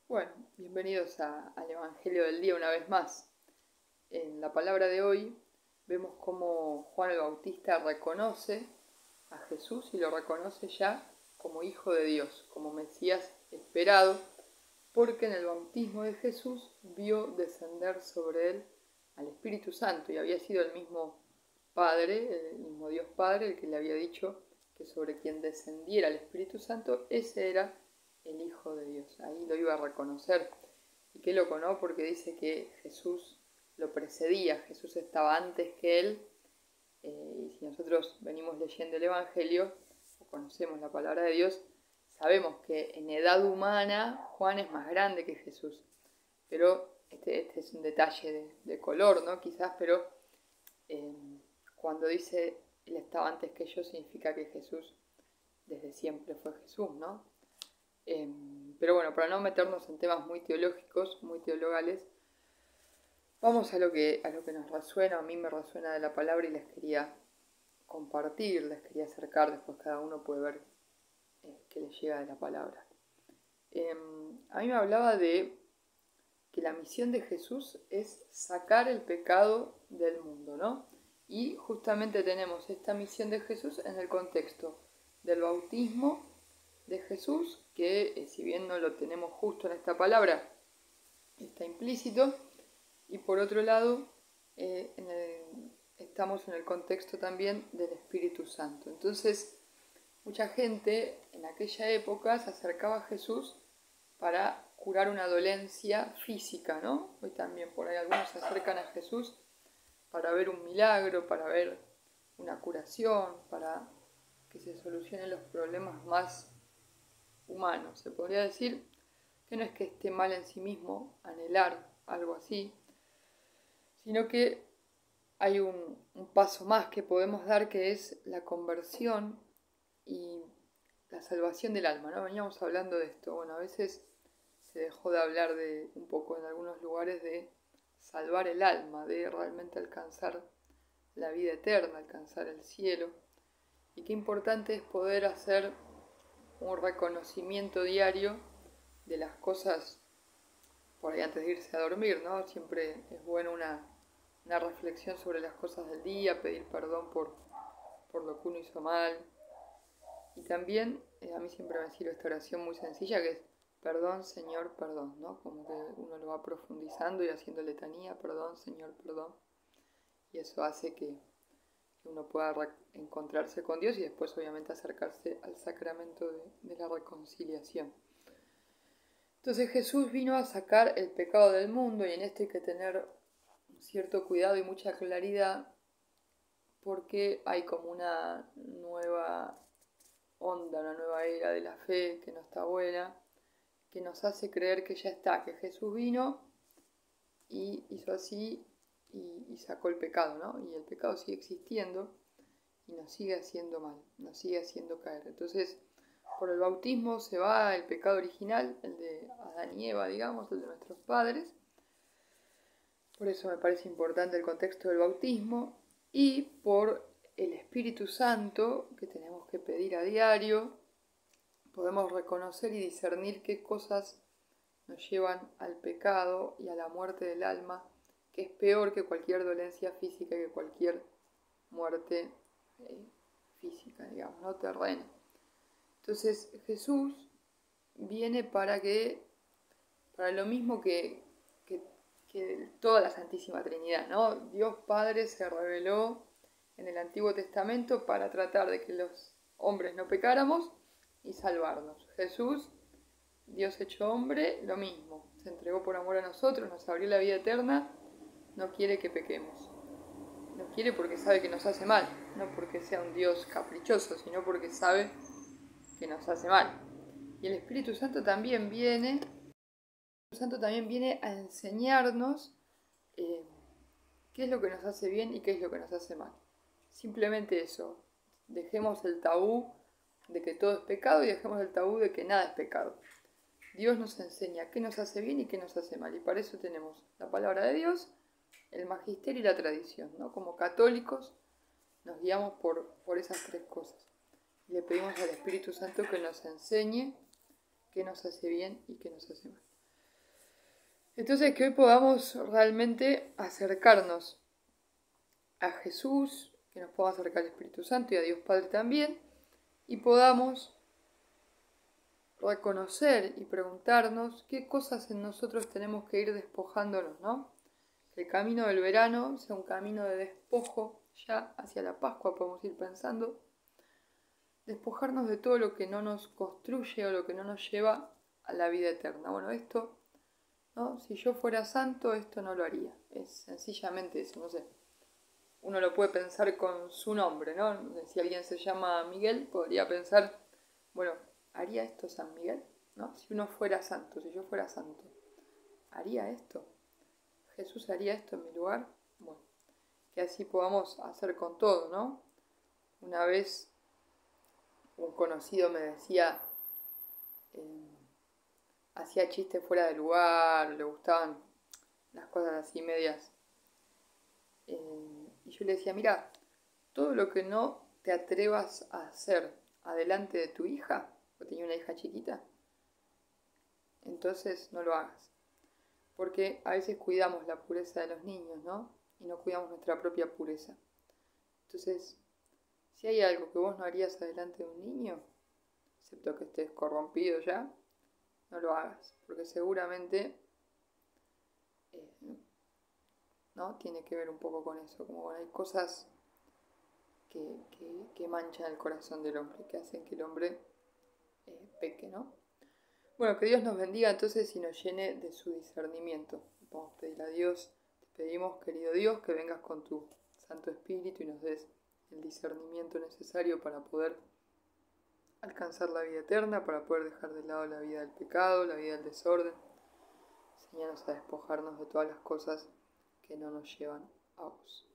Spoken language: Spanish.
Bueno, bienvenidos al Evangelio del día una vez más. En la palabra de hoy vemos cómo Juan el Bautista reconoce a Jesús y lo reconoce ya como Hijo de Dios, como Mesías esperado, porque en el bautismo de Jesús vio descender sobre él al Espíritu Santo y había sido el mismo Padre, el mismo Dios Padre, el que le había dicho que sobre quien descendiera el Espíritu Santo, ese era el Hijo de Dios. Ahí lo iba a reconocer. Y qué loco, ¿no? Porque dice que Jesús lo precedía, Jesús estaba antes que él. Y si nosotros venimos leyendo el Evangelio o conocemos la palabra de Dios, sabemos que en edad humana Juan es más grande que Jesús. Pero este es un detalle de color, ¿no? Quizás, pero cuando dice él estaba antes que yo, significa que Jesús desde siempre fue Jesús, ¿no? Pero bueno, para no meternos en temas muy teológicos, muy teologales, vamos a lo que nos resuena, a mí me resuena de la palabra y les quería compartir, les quería acercar, después cada uno puede ver qué les llega de la palabra. A mí me hablaba de que la misión de Jesús es sacar el pecado del mundo, ¿no? Y justamente tenemos esta misión de Jesús en el contexto del bautismo de Jesús, que si bien no lo tenemos justo en esta palabra, está implícito, y por otro lado estamos en el contexto también del Espíritu Santo. Entonces, mucha gente en aquella época se acercaba a Jesús para curar una dolencia física, ¿no? Hoy también por ahí algunos se acercan a Jesús para ver un milagro, para ver una curación, para que se solucionen los problemas más humanos. Se podría decir que no es que esté mal en sí mismo anhelar algo así, sino que hay un paso más que podemos dar, que es la conversión y la salvación del alma, ¿no? Veníamos hablando de esto. Bueno, a veces se dejó de hablar de un poco en algunos lugares de salvar el alma, de realmente alcanzar la vida eterna, alcanzar el cielo. Y qué importante es poder hacer un reconocimiento diario de las cosas por ahí antes de irse a dormir, ¿no? Siempre es bueno una reflexión sobre las cosas del día, pedir perdón por lo que uno hizo mal. Y también a mí siempre me sirve esta oración muy sencilla que es perdón, Señor, perdón, ¿no? Como que uno lo va profundizando y haciendo letanía, perdón, Señor, perdón. Y eso hace que uno pueda encontrarse con Dios y después obviamente acercarse al sacramento de la reconciliación. Entonces Jesús vino a sacar el pecado del mundo y en esto hay que tener cierto cuidado y mucha claridad porque hay como una nueva onda, una nueva era de la fe que no está buena, que nos hace creer que ya está, que Jesús vino y hizo así y sacó el pecado, ¿no? Y el pecado sigue existiendo y nos sigue haciendo mal, nos sigue haciendo caer. Entonces, por el bautismo se va el pecado original, el de Adán y Eva, digamos, el de nuestros padres. Por eso me parece importante el contexto del bautismo y por el Espíritu Santo que tenemos que pedir a diario. Podemos reconocer y discernir qué cosas nos llevan al pecado y a la muerte del alma, que es peor que cualquier dolencia física, que cualquier muerte física, digamos, no terrena. Entonces Jesús viene para lo mismo que toda la Santísima Trinidad, ¿no? Dios Padre se reveló en el Antiguo Testamento para tratar de que los hombres no pecáramos y salvarnos. Jesús, Dios hecho hombre, lo mismo. Se entregó por amor a nosotros, nos abrió la vida eterna, no quiere que pequemos. No quiere porque sabe que nos hace mal, no porque sea un Dios caprichoso, sino porque sabe que nos hace mal. Y el Espíritu Santo también viene a enseñarnos qué es lo que nos hace bien y qué es lo que nos hace mal. Simplemente eso. Dejemos el tabú de que todo es pecado y dejemos el tabú de que nada es pecado. Dios nos enseña qué nos hace bien y qué nos hace mal. Y para eso tenemos la palabra de Dios, el magisterio y la tradición, ¿no? Como católicos nos guiamos por esas tres cosas. Y le pedimos al Espíritu Santo que nos enseñe qué nos hace bien y qué nos hace mal. Entonces que hoy podamos realmente acercarnos a Jesús, que nos pueda acercar al Espíritu Santo y a Dios Padre también, y podamos reconocer y preguntarnos qué cosas en nosotros tenemos que ir despojándonos, ¿no? Que el camino del verano sea un camino de despojo, ya hacia la Pascua podemos ir pensando, despojarnos de todo lo que no nos construye o lo que no nos lleva a la vida eterna. Bueno, esto, ¿no? Si yo fuera santo, esto no lo haría. Es sencillamente eso, no sé. Uno lo puede pensar con su nombre, ¿no? Si alguien se llama Miguel, podría pensar, bueno, ¿haría esto San Miguel? ¿No? Si uno fuera santo, si yo fuera santo, ¿haría esto? ¿Jesús haría esto en mi lugar? Bueno, que así podamos hacer con todo, ¿no? Una vez un conocido me decía, hacía chistes fuera de lugar, le gustaban las cosas así medias. Y yo le decía, mira, todo lo que no te atrevas a hacer adelante de tu hija, o tenía una hija chiquita, entonces no lo hagas. Porque a veces cuidamos la pureza de los niños, ¿no? Y no cuidamos nuestra propia pureza. Entonces, si hay algo que vos no harías adelante de un niño, excepto que estés corrompido ya, no lo hagas. Porque seguramente, ¿no? Tiene que ver un poco con eso. Como bueno, hay cosas que manchan el corazón del hombre, que hacen que el hombre peque, ¿no? Bueno, que Dios nos bendiga entonces y nos llene de su discernimiento. Vamos a pedir a Dios, te pedimos, querido Dios, que vengas con tu Santo Espíritu y nos des el discernimiento necesario para poder alcanzar la vida eterna, para poder dejar de lado la vida del pecado, la vida del desorden. Enséñanos a despojarnos de todas las cosas que no nos llevan a vos.